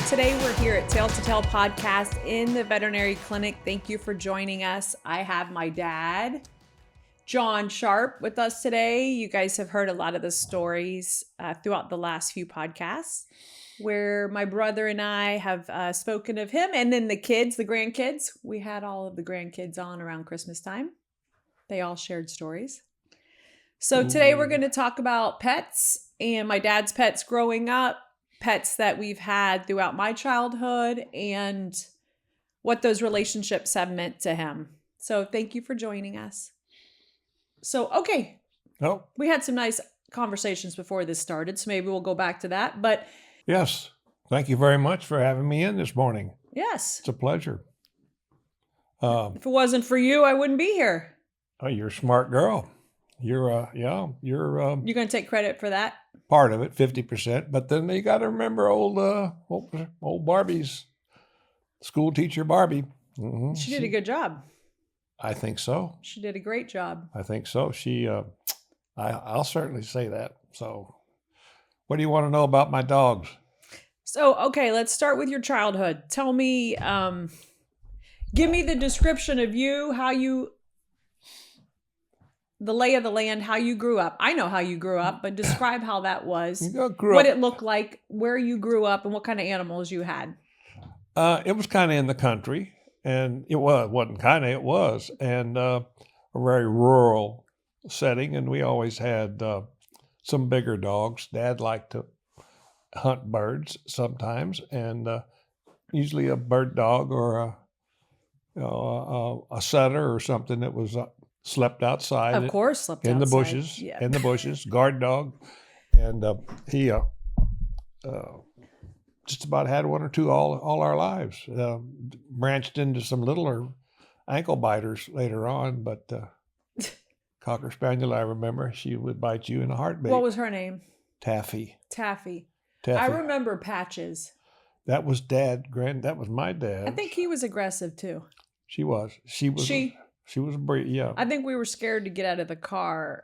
Today we're here at Tail to Tail Podcast in the veterinary clinic. Thank you for joining us. I have my dad, John Sharp, with us today. You guys have heard a lot of the stories throughout the last few podcasts where my brother and I have spoken of him, and then the kids, the grandkids. We had all of the grandkids on around Christmas time. They all shared stories. So today we're going to talk about pets and my dad's pets growing up, pets that we've had throughout my childhood, and what those relationships have meant to him. So thank you for joining us. So, okay. Oh. We had some nice conversations before this started, so maybe we'll go back to that. But yes, thank you very much for having me in this morning. Yes. It's a pleasure. If it wasn't for you, I wouldn't be here. Oh, you're a smart girl. You're You're going to take credit for that? Part of it, 50%. But then you got to remember old Barbie's school teacher, Barbie. Mm-hmm. She did a good job. I think so. She did a great job. I think so. I'll certainly say that. So what do you want to know about my dogs? So, okay, let's start with your childhood. Tell me, give me the description of you, the lay of the land, how you grew up. I know how you grew up, but describe how that was, what it looked like, where you grew up, and what kind of animals you had. It was kind of in the country, and it was, and a very rural setting, and we always had some bigger dogs. Dad liked to hunt birds sometimes, and usually a bird dog or a setter or something that was slept outside. Of course, slept in outside. the bushes. Yeah. In the bushes, guard dog, and he just about had one or two all our lives. Branched into some littler ankle biters later on, but Cocker Spaniel, I remember, she would bite you in a heartbeat. What was her name? Taffy. I remember Patches. That was that was my dad. I think he was aggressive too. She was a breed, yeah. I think we were scared to get out of the car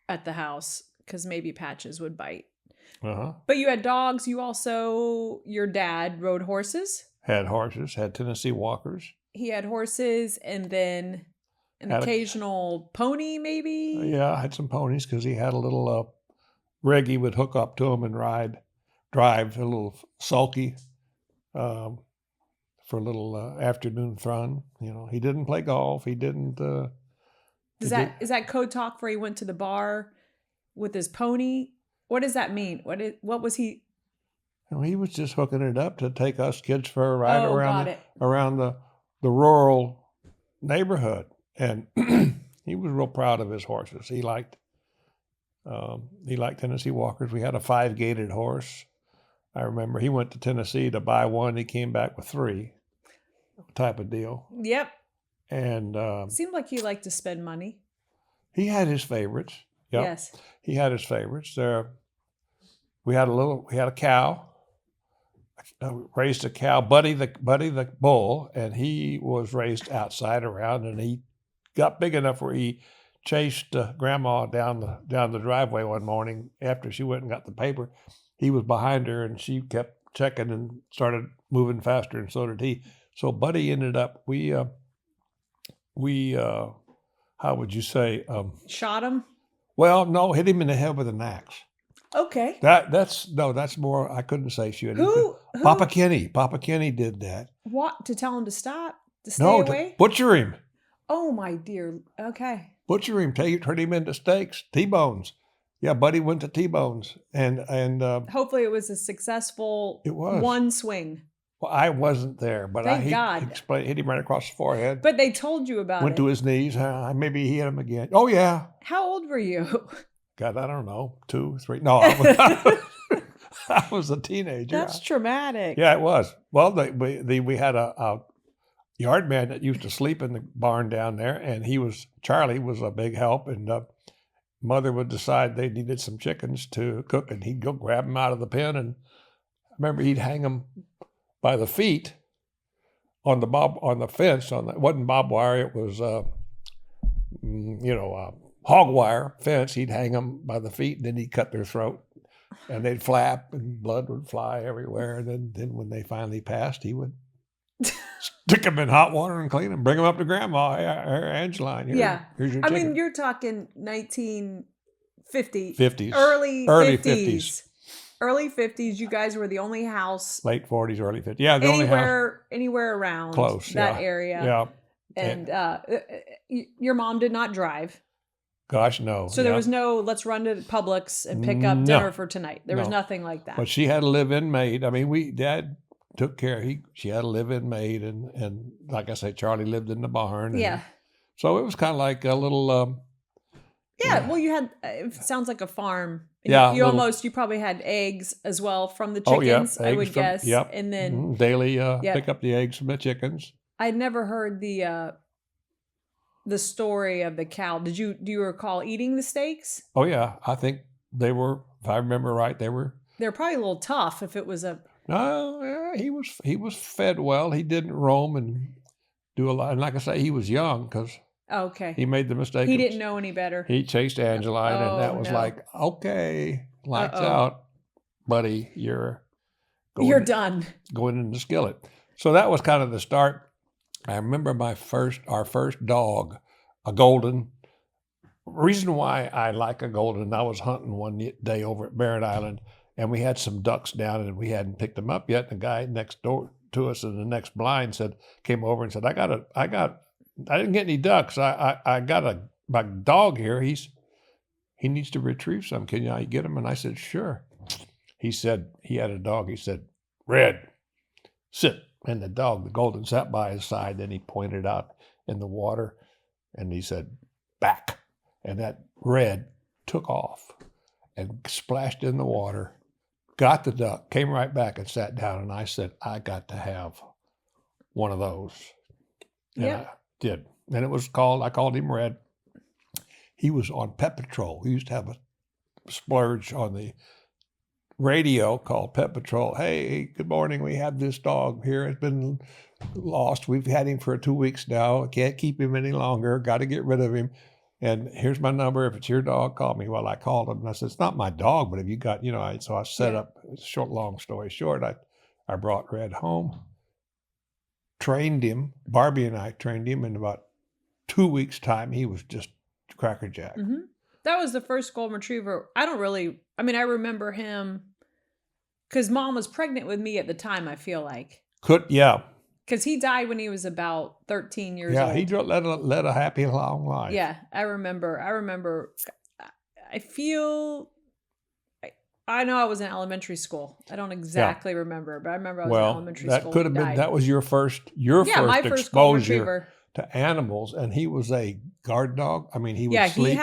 at the house because maybe Patches would bite. Uh-huh. But you had dogs. Your dad rode horses? Had horses, had Tennessee Walkers. He had horses and then an occasional pony maybe? Yeah, I had some ponies because he had a little rig he would hook up to him and drive a little sulky for a little afternoon fun. You know, he didn't play golf. He didn't. Is that code talk for he went to the bar with his pony? What does that mean? What was he? You know, he was just hooking it up to take us kids for a ride around the rural neighborhood, and he was real proud of his horses. He liked Tennessee Walkers. We had a 5-gated horse. I remember he went to Tennessee to buy one. He came back with 3, type of deal. Yep. And seemed like he liked to spend money. He had his favorites. Yep. Yes. He had his favorites. We had a cow. Raised a cow, Buddy the bull, and he was raised outside around, and he got big enough where he chased Grandma down the driveway one morning after she went and got the paper. He was behind her, and she kept checking and started moving faster, and so did he. So Buddy ended up, we how would you say? Shot him? Well, no, hit him in the head with an axe. Okay. That's more, I couldn't say shoot him. Who? Papa Kenny did that. What? To tell him to stop? To stay away? To butcher him. Oh, my dear. Okay. Butcher him, turn him into steaks, T-bones. Yeah, Buddy went to T-bones. And hopefully it was a successful one swing. Well, I wasn't there, but Thank God. Hit him right across the forehead. But they told you about it. Went to his knees. Maybe he hit him again. Oh, yeah. How old were you? God, I don't know, 2, 3. No, I was a teenager. That's traumatic. Yeah, it was. Well, we had a yard man that used to sleep in the barn down there, and Charlie was a big help, and Mother would decide they needed some chickens to cook, and he'd go grab them out of the pen, and I remember he'd hang them by the feet on the fence. It wasn't barbed wire, it was hog wire fence. He'd hang them by the feet, and then he'd cut their throat. and they'd flap and blood would fly everywhere. And then when they finally passed, he would stick them in hot water and clean them, bring them up to Grandma. Hey, Angeline, here's your I chicken. mean, you're talking 1950, 50s. early 50s. Early 50s. You guys were the only house. Late 40s, early 50s. Yeah, the only house. Anywhere around Close, that area. Yeah. And your mom did not drive. Gosh, no. So there was no, let's run to Publix and pick up dinner for tonight. There was nothing like that. But she had a live-in maid. I mean, Dad took care. She had a live-in maid, and like I say, Charlie lived in the barn. Yeah. So it was kind of like a little. Well, you had. It sounds like a farm. Yeah. You probably had eggs as well from the chickens. I would guess. Yep. And then daily pick up the eggs from the chickens. I'd never heard the story of the cow. Do you recall eating the steaks? Oh yeah, I think they were. If I remember right, they were. They're probably a little tough if it was a. No, yeah, he was fed well. He didn't roam and do a lot. And like I say, he was young because he made the mistake. He didn't know any better. He chased Angeline, and that was like, okay, lights out, buddy. You're done. Going in the skillet. So that was kind of the start. I remember our first dog, a golden. Reason why I like a golden, I was hunting one day over at Barrett Island, and we had some ducks down, and we hadn't picked them up yet. And the guy next door to us in the next blind came over and said, I didn't get any ducks. I got my dog here. He needs to retrieve some. Can you get him? And I said, sure. He said he had a dog. He said, Red, sit. And the golden, sat by his side. Then he pointed out in the water, and he said, back. And that Red took off and splashed in the water, got the duck, came right back and sat down. And I said, I got to have one of those. And I did. And I called him Red. He was on Pet Patrol. We used to have a splurge on the radio called Pet Patrol. Hey, good morning. We have this dog here. It's been lost. We've had him for 2 weeks now. I can't keep him any longer. Got to get rid of him. And here's my number. If it's your dog, call me. Well, I called him and I said, it's not my dog, but if you got, so I set up, long story short, I brought Red home, trained him. Barbie and I trained him in about 2 weeks' time. He was just crackerjack. Mm-hmm. That was the first golden retriever. I remember him because Mom was pregnant with me at the time, I feel like. Because he died when he was about 13 years old. Yeah, he led a happy, long life. Yeah, I remember. I know I was in elementary school. I don't exactly remember, but I remember I was in elementary school. That could have been, that was your first my first exposure to animals. And he was a guard dog. I mean, he would sleep.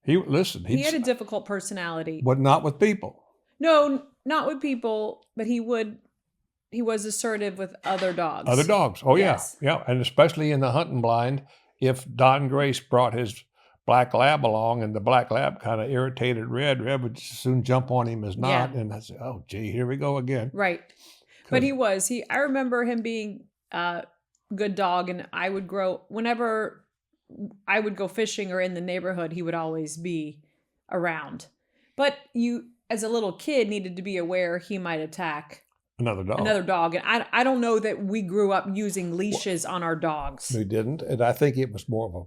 He had a difficult personality. But not with people. No, not with people, but he was assertive with other dogs. Other dogs. Oh, yes. Yeah. And especially in the hunting blind, if Don Grace brought his black lab along and the black lab kind of irritated Red would soon jump on him as not. Yeah. And I said, oh, gee, here we go again. Right. But I remember him being a good dog, and whenever I would go fishing or in the neighborhood, he would always be around. But you, as a little kid, needed to be aware he might attack another dog. And I don't know that we grew up using leashes on our dogs. We didn't. And I think it was more of a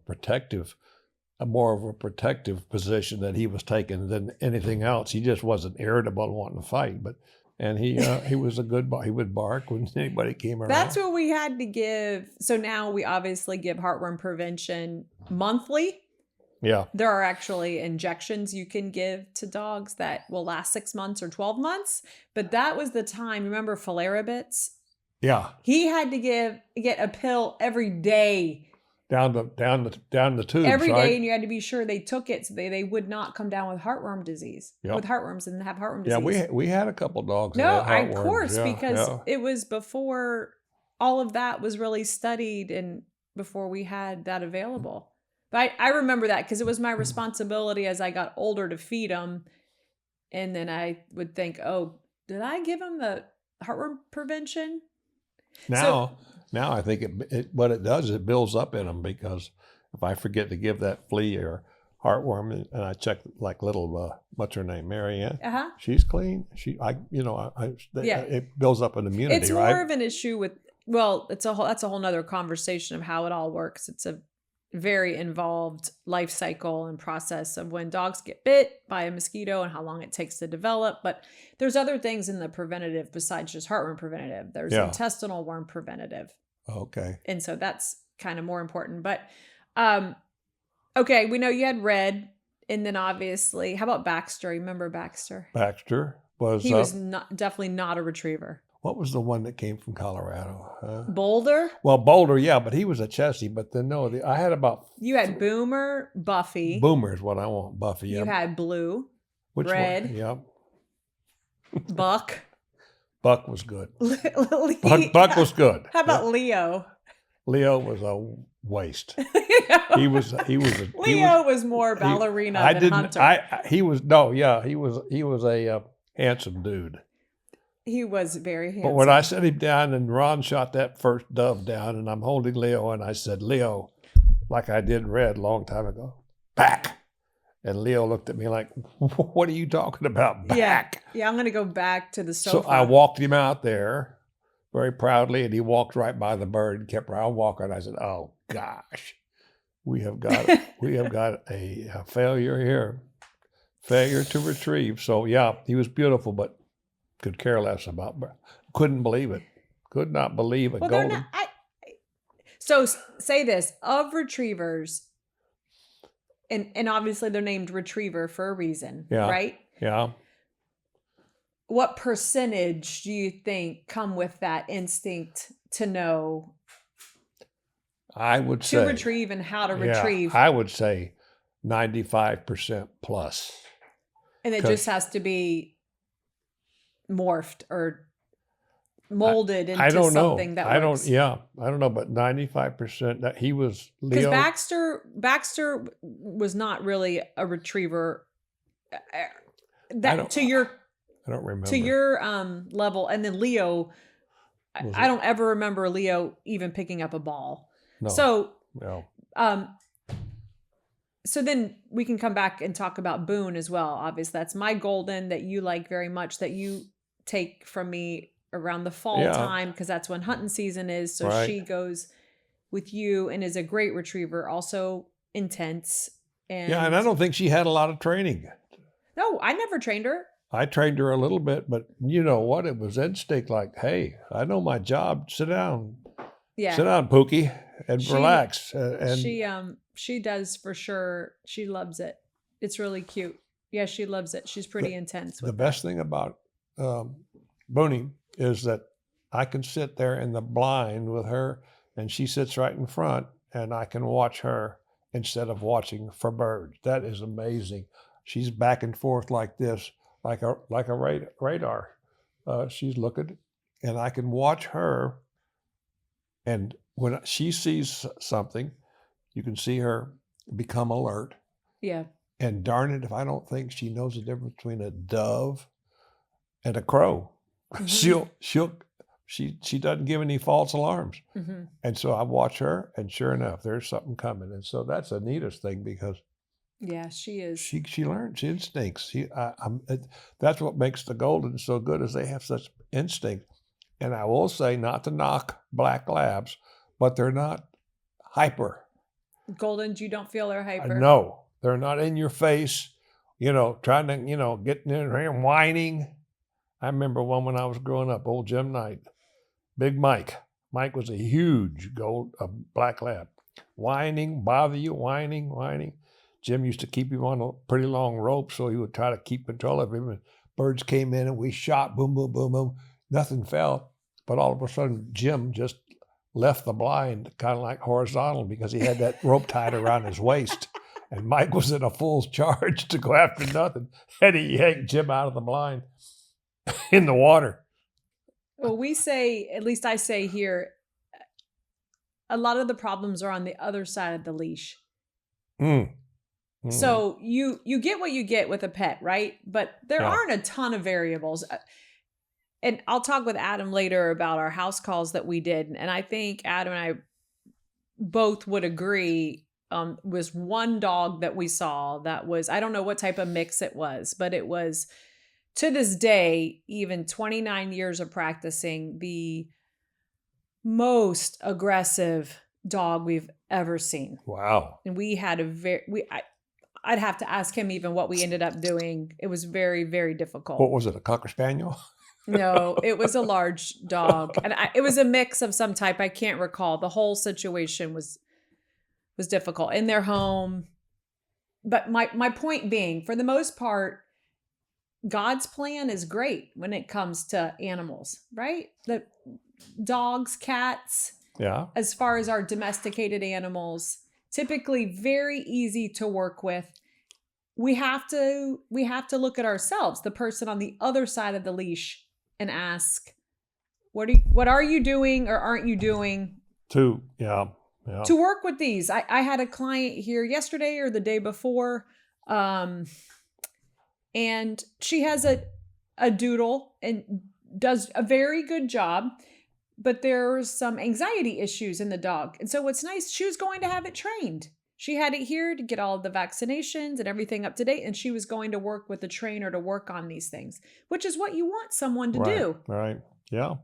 protective position that he was taking than anything else. He just wasn't irritable wanting to fight, and he was a good he would bark when anybody came around. That's what we had to give. So now we obviously give heartworm prevention monthly. Yeah. There are actually injections you can give to dogs that will last 6 months or 12 months. But that was the time. Remember Filaribits? Yeah. He had to get a pill every day. Down the tube every day, and you had to be sure they took it so they would not come down with heartworm disease, with heartworms and have heartworm disease. Yeah, we had a couple dogs. Of course, because it was before all of that was really studied and before we had that available. But I remember that because it was my responsibility as I got older to feed them, and then I would think, oh, did I give them the heartworm prevention? Now I think what it does is it builds up in them, because if I forget to give that flea or heartwarming, and I checked like little what's her name, Marianne. Uh-huh. She's clean. It builds up an immunity, It's right? more of an issue with, well, that's a whole nother conversation of how it all works. It's a very involved life cycle and process of when dogs get bit by a mosquito and how long it takes to develop. But there's other things in the preventative besides just heartworm preventative. There's intestinal worm preventative. Okay. And so that's kind of more important. But okay, we know you had Red, and then obviously, how about Baxter? Remember Baxter? Baxter was definitely not a retriever. What was the one that came from Colorado? Boulder? Well, Boulder, yeah, but he was a Chessie. But then I had about. You had Boomer, Buffy. Boomer is what I want, Buffy. You had Blue, Which Red. One? Yep. Buck. Buck was good. Buck was good. How about Leo? Leo was a waste. He was more ballerina than Hunter. He was a handsome dude. He was very handsome. But when I set him down and Ron shot that first dove down and I'm holding Leo and I said, Leo, like I did Red a long time ago, back. And Leo looked at me like, what are you talking about, back? Yeah, I'm going to go back to the sofa. So I walked him out there very proudly and he walked right by the bird and kept right walking. I said, oh, gosh, we have got a failure here, failure to retrieve. So, yeah, he was beautiful, but could care less about, couldn't believe it. Could not believe a golden. So say this, of retrievers, and obviously they're named retriever for a reason, right? Yeah. What percentage do you think come with that instinct to know? I would say. To retrieve and how to retrieve. I would say 95% plus. And it just has to be morphed or molded into something that works. I don't know, but 95% that he was Leo. Because Baxter was not really a retriever. I don't remember. To your level, and then Leo, I don't ever remember Leo even picking up a ball. No. So no. So then we can come back and talk about Boone as well. Obviously, that's my golden that you like very much, that you take from me around the fall time, because that's when hunting season is. So she goes with you and is a great retriever, also intense. And I don't think she had a lot of training. No, I never trained her. I trained her a little bit, but you know what? It was instinct. Like, hey, I know my job. Sit down. Yeah. Sit down, Pookie, and relax. And she does for sure. She loves it. It's really cute. Yeah, she loves it. She's pretty intense with the best thing about Booney is that I can sit there in the blind with her and she sits right in front and I can watch her instead of watching for birds. That is amazing. She's back and forth like this, like a radar. She's looking and I can watch her, and when she sees something, you can see her become alert. Yeah. And darn it, if I don't think she knows the difference between a dove and a crow, mm-hmm. she doesn't give any false alarms. Mm-hmm. And so I watch her, and sure enough, there's something coming. And so that's the neatest thing, because she is. She learns instincts. That's what makes the golden so good, is they have such instinct. And I will say, not to knock black labs, but they're not hyper. Goldens, you don't feel they're hyper? No. They're not in your face, trying to, get in there and whining. I remember one when I was growing up, old Jim Knight, Big Mike. Mike was a huge black lab. Whining, bother you, whining. Jim used to keep him on a pretty long rope, so he would try to keep control of him. And birds came in and we shot, boom, boom, boom, boom. Nothing fell. But all of a sudden, Jim just left the blind kind of like horizontal, because he had that rope tied around his waist. And Mike was in a full charge to go after nothing. And he yanked Jim out of the blind in the water. Well, we say, at least I say here, a lot of the problems are on the other side of the leash. So you get what you get with a pet, right? But there aren't a ton of variables. And I'll talk with Adam later about our house calls that we did. And I think Adam and I both would agree was one dog that we saw that was, I don't know what type of mix it was, but it was, to this day, even 29 years of practicing, the most aggressive dog we've ever seen. Wow. And we had I'd have to ask him even what we ended up doing. It was very, very difficult. What was it, a Cocker Spaniel? No, it was a large dog. And it was a mix of some type. I can't recall. The whole situation was difficult in their home. But my point being, for the most part, God's plan is great when it comes to animals, right? The dogs, cats, Yeah. as far as our domesticated animals, typically very easy to work with. We have to look at ourselves, the person on the other side of the leash, and ask, what are you doing or aren't you doing to work with these? I had a client here yesterday or the day before, and she has a doodle and does a very good job, but there's some anxiety issues in the dog. And so what's nice, she was going to have it trained. She had it here to get all of the vaccinations and everything up to date. And she was going to work with the trainer to work on these things, which is what you want someone to do. Right. Yeah.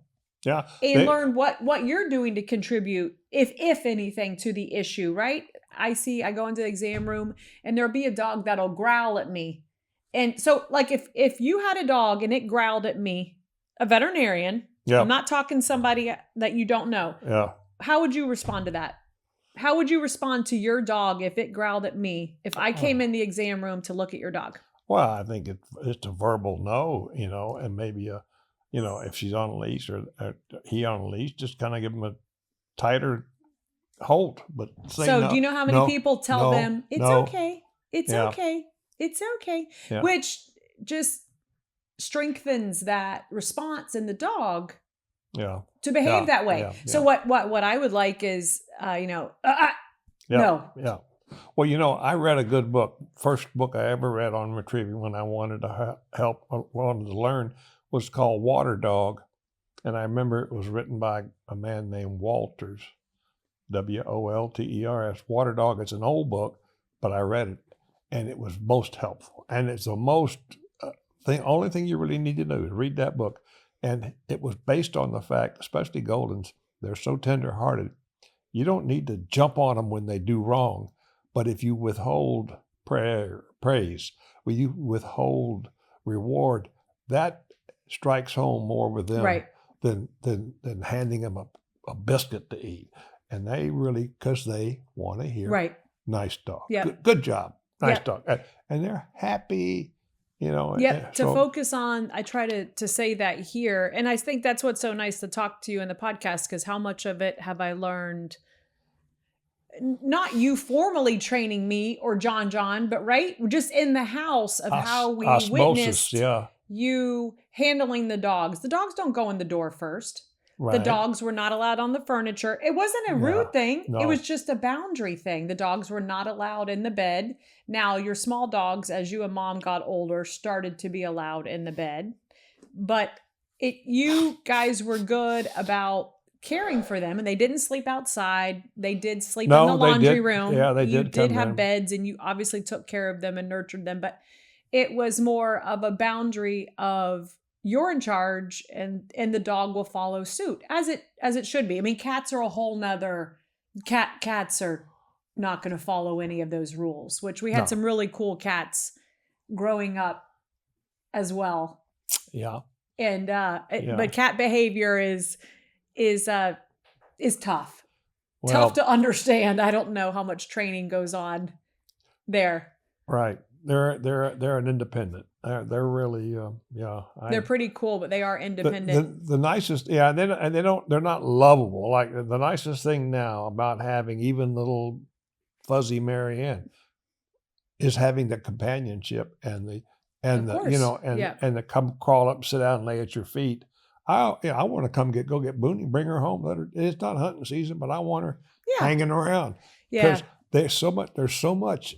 Yeah. And learn what you're doing to contribute, if anything, to the issue, right? I go into the exam room and there'll be a dog that'll growl at me. And so like if you had a dog and it growled at me, a veterinarian, I'm not talking somebody that you don't know. Yeah. How would you respond to that? How would you respond to your dog if it growled at me, if I came in the exam room to look at your dog? Well, I think it's a verbal no, and maybe if she's on a leash or he on a leash, just kind of give him a tighter hold. But so do you know how many people tell them it's okay, it's okay, it's okay, which just strengthens that response in the dog to behave that way. So what I would like is no. Yeah. Well, I read a good book. First book I ever read on retrieving when I wanted to wanted to learn was called Water Dog. And I remember it was written by a man named Walters, Wolters. Water Dog. It's an old book, but I read it and it was most helpful. And it's the most only thing you really need to do is read that book. And it was based on the fact, especially Goldens, they're so tender-hearted. You don't need to jump on them when they do wrong. But if you withhold praise, when you withhold reward, that strikes home more with them than handing them a biscuit to eat. And they really, because they want to hear, nice dog, good job, nice dog. And they're happy. To focus on, I try to say that here. And I think that's what's so nice to talk to you in the podcast, because how much of it have I learned, not you formally training me or John, but just in the house of how we witnessed you handling the dogs. The dogs don't go in the door first. Right. The dogs were not allowed on the furniture. It wasn't a rude thing. No. It was just a boundary thing. The dogs were not allowed in the bed. Now, your small dogs, as you and mom got older, started to be allowed in the bed. But you guys were good about caring for them, and they didn't sleep outside. They did sleep in the laundry room. Yeah, they did. You did have beds, and you obviously took care of them and nurtured them. But it was more of a boundary of, you're in charge and the dog will follow suit as it should be. I mean, cats are a whole nother, cats are not going to follow any of those rules, which we had some really cool cats growing up as well. Yeah. And, but cat behavior is tough, tough to understand. I don't know how much training goes on there. Right. They're an independent. They're really they're pretty cool, but they are independent. The nicest, and they're not lovable. Like the nicest thing now about having even little fuzzy Marianne is having the companionship and the come crawl up, sit down, and lay at your feet. I want to come go get Booney, bring her home. It's not hunting season, but I want her hanging around. Because there's so much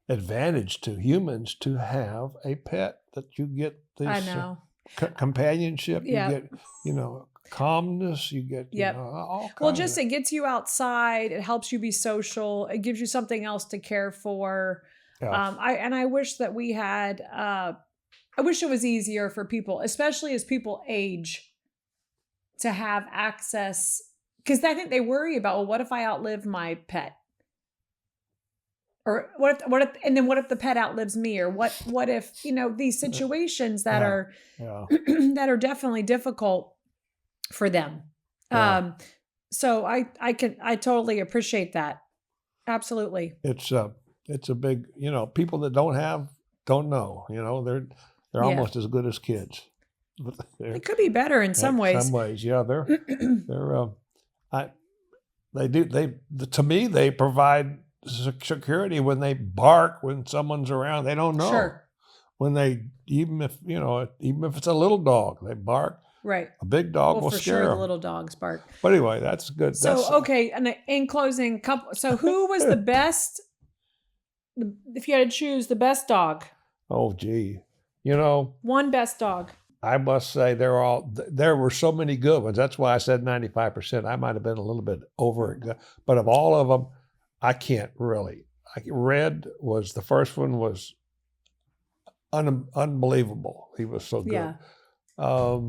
advantage to humans to have a pet, that you get this companionship. You get, calmness. You get Yep. all kinds. Well, just it gets you outside. It helps you be social. It gives you something else to care for. Yeah. I wish that we had. I wish it was easier for people, especially as people age, to have access. Because I think they worry about, well, what if I outlive my pet? Or what if the pet outlives me? Or what if, these situations that are that are definitely difficult for them. Yeah. So I totally appreciate that. Absolutely. It's a big, people that don't have don't know. They're almost as good as kids. It could be better in some ways. Some ways, yeah. To me, they provide security when they bark when someone's around. They don't know. Sure. When even if it's a little dog, they bark. Right. A big dog will for scare sure them. The little dogs bark. But anyway, that's good. So, okay. And in closing, so who was the best, if you had to choose the best dog? Oh, gee. One best dog. I must say there were so many good ones. That's why I said 95%. I might have been a little bit over it. But of all of them, I can't really. Red was the first one, was unbelievable. He was so good. Yeah. What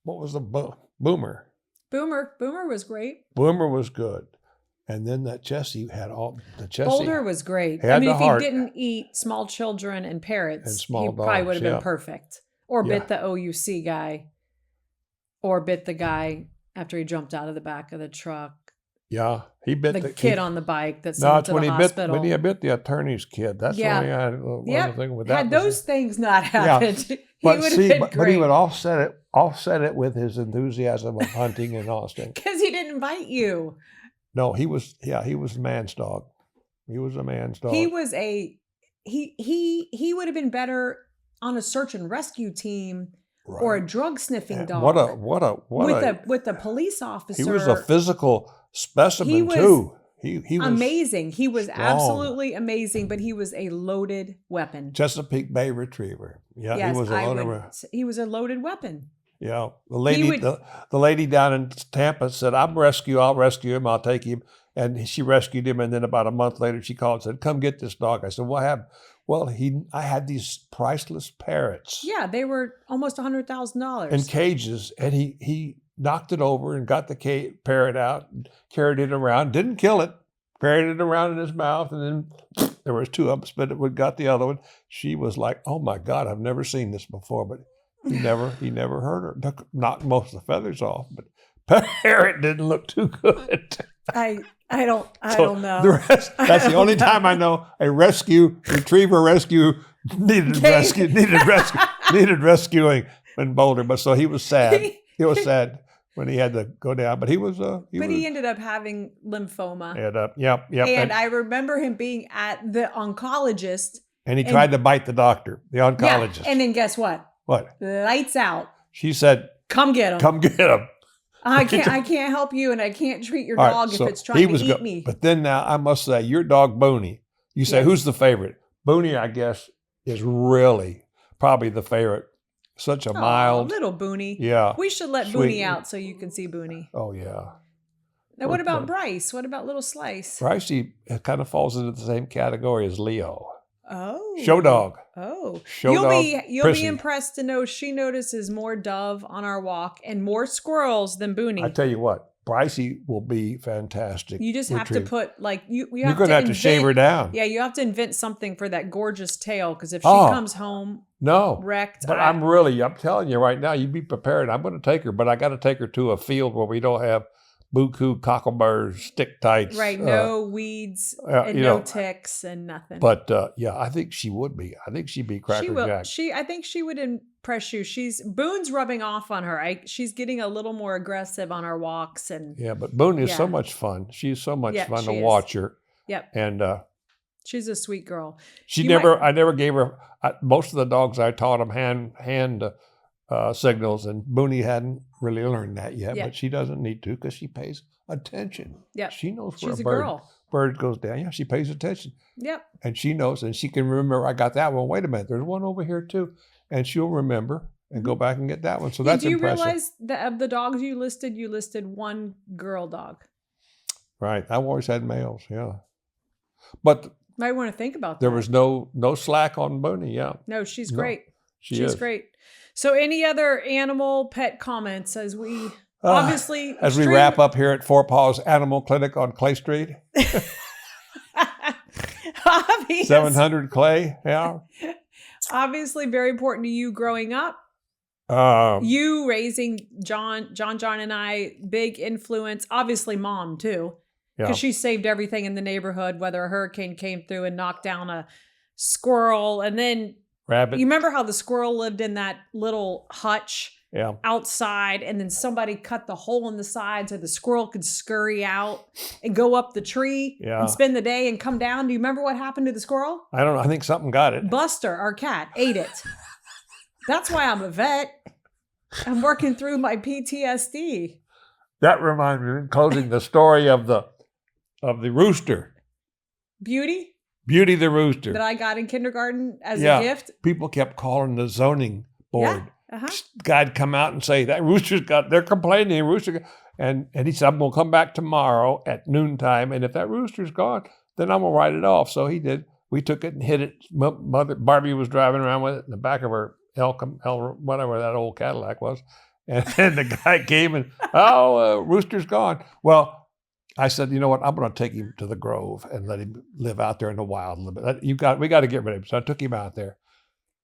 was the Boomer? Boomer was great. Boomer was good. And then that Jesse had all the Jesse. Boulder was great. Had if heart. he didn't eat small children and parrots, And small he probably dogs, would have been perfect. Or bit the OUC guy. Or bit the guy after he jumped out of the back of the truck. Yeah, he bit the kid on the bike that sent no, him it's to when the he hospital. bit when he bit the attorney's kid. That's when he had one thing with that. Had those things not happened, he would have been great. But he would offset it with his enthusiasm of hunting and Austin. Because he didn't bite you. No, he was a man's dog. He was a man's dog. He was he would have been better on a search and rescue team. Right. Or a drug sniffing dog. With a police officer. He was a physical specimen too. He was amazing. He was absolutely amazing, but he was a loaded weapon. Chesapeake Bay Retriever. Yeah, yes, he was a loaded weapon. Yeah, the lady down in Tampa said, I'll rescue him, I'll take him. And she rescued him, and then about a month later she called and said, come get this dog. I said, what happened? Well, I had these priceless parrots. Yeah, they were almost $100,000. In cages, and he knocked it over and got the parrot out, and carried it around, didn't kill it, carried it around in his mouth, and then there was two of them, but it got the other one. She was like, oh my God, I've never seen this before, but he never hurt her. Knocked most of the feathers off, but parrot didn't look too good. I don't know. That's the only time I know a retriever rescue needed rescuing in Boulder. But so he was sad. He was sad when he had to go down. But he ended up having lymphoma. Yep. And I remember him being at the oncologist. And he tried to bite the doctor, the oncologist. Yeah, and then guess what? What? Lights out. She said, come get him. Come get him. I can't help you, and I can't treat your dog if it's trying to eat me. But then now I must say, your dog Booney. You say, who's the favorite? Booney, I guess, is really probably the favorite. Such a mild little Booney. Yeah, we should let Booney out so you can see Booney. Oh yeah. Now, what about Bryce? What about little Slice? Bryce, he kind of falls into the same category as Leo. Oh. Show dog. Oh. You'll be impressed to know she notices more dove on our walk and more squirrels than Booney. I tell you what, Brycey will be fantastic. You just have to put you're going to have to shave her down. Yeah, you have to invent something for that gorgeous tail, because if she comes home wrecked. But I'm telling you right now, you be prepared. I'm going to take her, but I got to take her to a field where we don't have buku, cockleburs, stick tights. Right, no weeds and no ticks and nothing. But I think she would be. I think she'd be Cracker Jack. I think she would impress you. Boone's rubbing off on her. She's getting a little more aggressive on our walks. But Boone is so much fun. She's so much fun to watch her. Yep. And she's a sweet girl. I never gave her, most of the dogs I taught them hand signals, and Booney hadn't really learned that yet, but she doesn't need to, because she pays attention. Yep. She knows where she's a girl. Bird goes down. Yeah, she pays attention. Yep. And she knows, and she can remember, I got that one. Wait a minute, there's one over here too. And she'll remember. and go back and get that one. So Yeah, that's do you impressive. realize that of the dogs you listed one girl dog? Right. I've always had males. Yeah. But Might want to think about there that. was no slack on Booney. Yeah. No, she's No, great. She's She's great. So any other animal pet comments as we obviously as we wrap up here at Four Paws Animal Clinic on Clay Street, 700 Clay. Yeah. Obviously very important to you growing up. You raising John and I, big influence. Obviously mom too. Because she saved everything in the neighborhood, whether a hurricane came through and knocked down a squirrel. And then rabbit. You remember how the squirrel lived in that little hutch outside, and then somebody cut the hole in the side so the squirrel could scurry out and go up the tree and spend the day and come down. Do you remember what happened to the squirrel? I don't know. I think something got it. Buster, our cat, ate it. That's why I'm a vet. I'm working through my PTSD. That reminds me, in closing, the story of the rooster. Beauty the rooster. that I got in kindergarten as a gift. People kept calling the zoning board. Yeah. Guy'd come out and say, that rooster's they're complaining, and he said, I'm going to come back tomorrow at noontime, and if that rooster's gone, then I'm going to write it off. So he did. We took it and hid it. Barbie was driving around with it in the back of her whatever that old Cadillac was. And the guy came and, rooster's gone. Well, I said, you know what? I'm going to take him to the Grove and let him live out there in the wild a little bit. We got to get rid of him. So I took him out there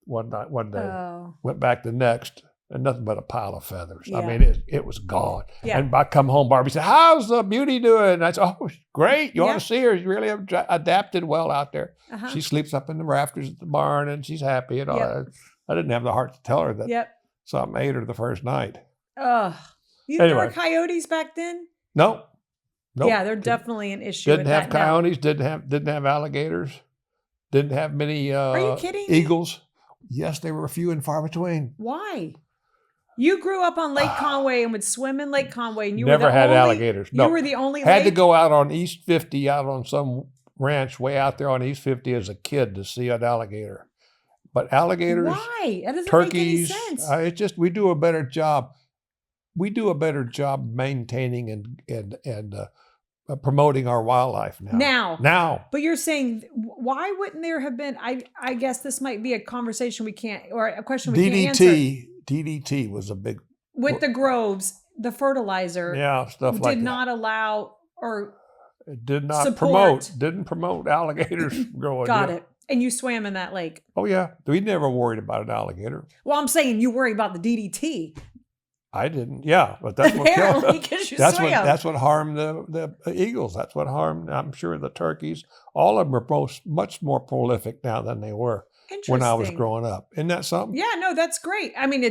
one day. Went back the next, and nothing but a pile of feathers. Yeah. I mean, it was gone. Yeah. And I come home, Barbie said, "How's the Beauty doing?" And I said, "Oh, great. You ought to see her. She really adapted well out there. She sleeps up in the rafters at the barn, and she's happy and all that." I didn't have the heart to tell her that something ate her the first night. There were coyotes back then? Nope. Yeah, they're definitely an issue. Didn't have coyotes. Didn't have alligators. Didn't have many Are you kidding? Eagles. Yes, they were few and far between. Why? You grew up on Lake Conway and would swim in Lake Conway, and you never had alligators. No, you were the only. Had to go out on East 50, out on some ranch way out there on East 50 as a kid to see an alligator. But alligators, why? That doesn't turkeys, make any sense. It's just we do a better job. We do a better job maintaining and promoting our wildlife now. But you're saying, why wouldn't there have been? I guess this might be a conversation we can't, or a question we can't answer. DDT was a big with the groves, the fertilizer. Stuff like that. Did not allow or it did not support. Didn't promote alligators growing. Got it. And you swam in that lake. Oh yeah, we never worried about an alligator. Well, I'm saying you worry about the DDT. I didn't. Yeah, but that's what killed. That's what harmed the eagles. That's what harmed. I'm sure the turkeys. All of them are much more prolific now than they were when I was growing up. Isn't that something? Yeah, no, that's great. I mean,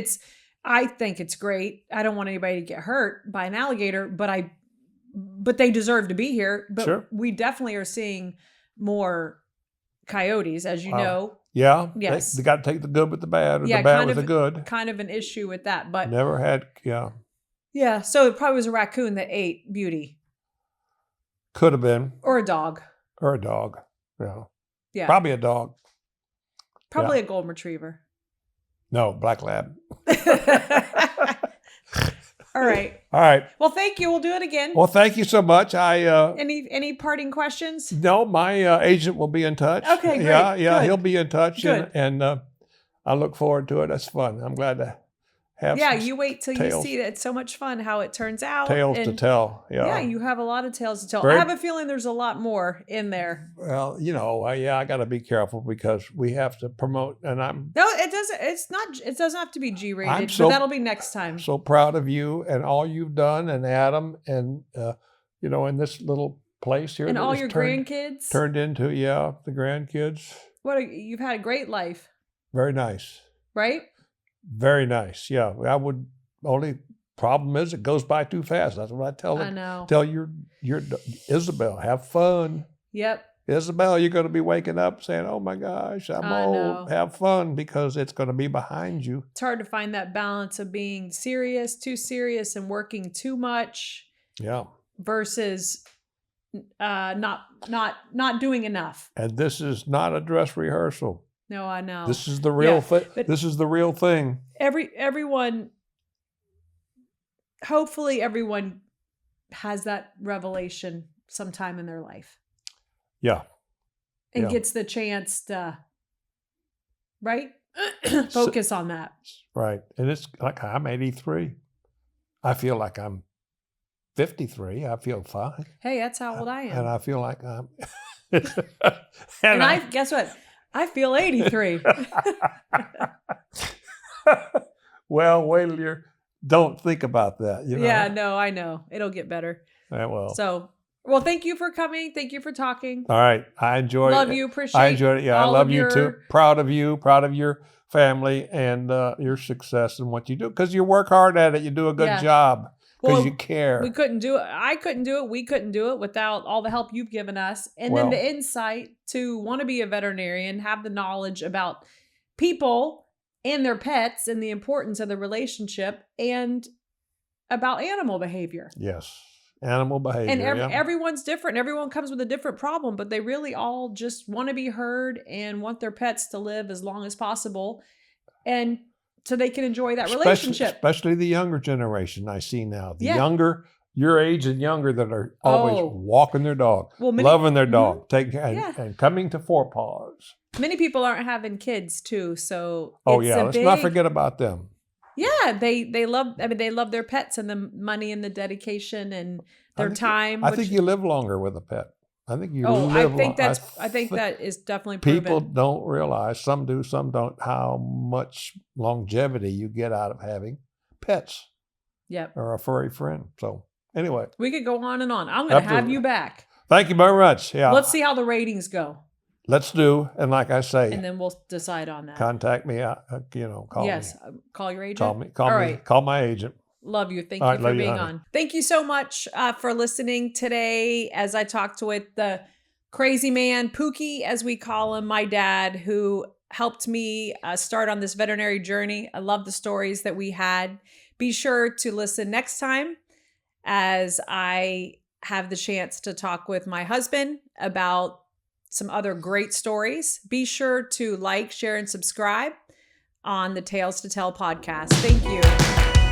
I think it's great. I don't want anybody to get hurt by an alligator, but they deserve to be here. But we definitely are seeing more coyotes, as you know. Yeah. Yes. They got to take the good with the bad, or the bad with the good. Kind of an issue with that, but never had. Yeah. So it probably was a raccoon that ate Beauty. Could have been. Or a dog. Yeah. Yeah. Probably a dog. Probably a golden retriever. No, black lab. All right. Well, thank you. We'll do it again. Well, thank you so much. Any parting questions? No, my agent will be in touch. Okay, great. Yeah, good. He'll be in touch. Good. And I look forward to it. That's fun. I'm glad to have you wait till you see it. It's so much fun how it turns out. Tales to tell. Yeah, you have a lot of tales to tell. I have a feeling there's a lot more in there. Well, I got to be careful because we have to promote, and No, it doesn't. It's not. It doesn't have to be G-rated, but that'll be next time. So proud of you and all you've done, and Adam, and in this little place here, and all your grandkids turned into the grandkids. You've had a great life. Very nice. Right. Very nice. Yeah, I would. Only problem is it goes by too fast. That's what I tell them. I know. Tell your Isabel, have fun. Yep. Isabel, you're going to be waking up saying, "Oh my gosh, I'm old." Know. Have fun because it's going to be behind you. It's hard to find that balance of being too serious, and working too much. Yeah. Versus not doing enough. And this is not a dress rehearsal. No, I know. This is the real thing. but This is the real thing. everyone, hopefully everyone has that revelation sometime in their life Yeah. and Yeah. gets the chance to, right? Focus on that. Right. And it's like I'm 83. I feel like I'm 53. I feel fine. Hey, that's how old I am. And I feel like I'm. and I guess what? I feel 83. Well, wait till you don't think about that. You know? Yeah, no, I know. It'll get better. Yeah, well. So, well, thank you for coming. Thank you for talking. All right. I enjoyed it. Love you. Appreciate I enjoyed it. Yeah, I all love of you too. your- Proud of you. Proud of your family and your success and what you do. Because you work hard at it. You do a good Yeah. job. Because Well, you care. We couldn't do it. I couldn't do it. We couldn't do it without all the help you've given us. And then Well- the insight to want to be a veterinarian, have the knowledge about people and their pets and the importance of the relationship and about animal behavior. Yes. Animal behavior. And yeah. everyone's different. Everyone comes with a different problem, but they really all just want to be heard and want their pets to live as long as possible. And so they can enjoy that relationship. Especially the younger generation I see now. The Yeah. younger, your age and younger that are always Oh. walking their dog, Well, loving their dog, taking Yeah. and coming to Four Paws. Many people aren't having kids too, so Oh it's yeah, a let's not big- forget about them. Yeah, they love. I mean, they love their pets and the money and the dedication and their time. I which- think you live longer with a pet. I think you Oh, live I think long- that's. I think that is definitely people proven. don't realize, some do, some don't, how much longevity you get out of having pets Yep. or a furry friend. So anyway, We could go on and on. I'm going to have Absolutely. you back. thank you very much. Yeah, Let's see how the ratings go, let's do. And like I say, and then we'll decide on that. contact me. Call yes, me. call your agent. Call me. Call All me. right. Call my agent. Love you. Thank All you right, for love you, being honey. on. Thank you so much for listening today as I talked with the crazy man, Pookie, as we call him, my dad, who helped me start on this veterinary journey. I love the stories that we had. Be sure to listen next time as I have the chance to talk with my husband about some other great stories. Be sure to like, share, and subscribe on the Tales to Tell podcast. Thank you.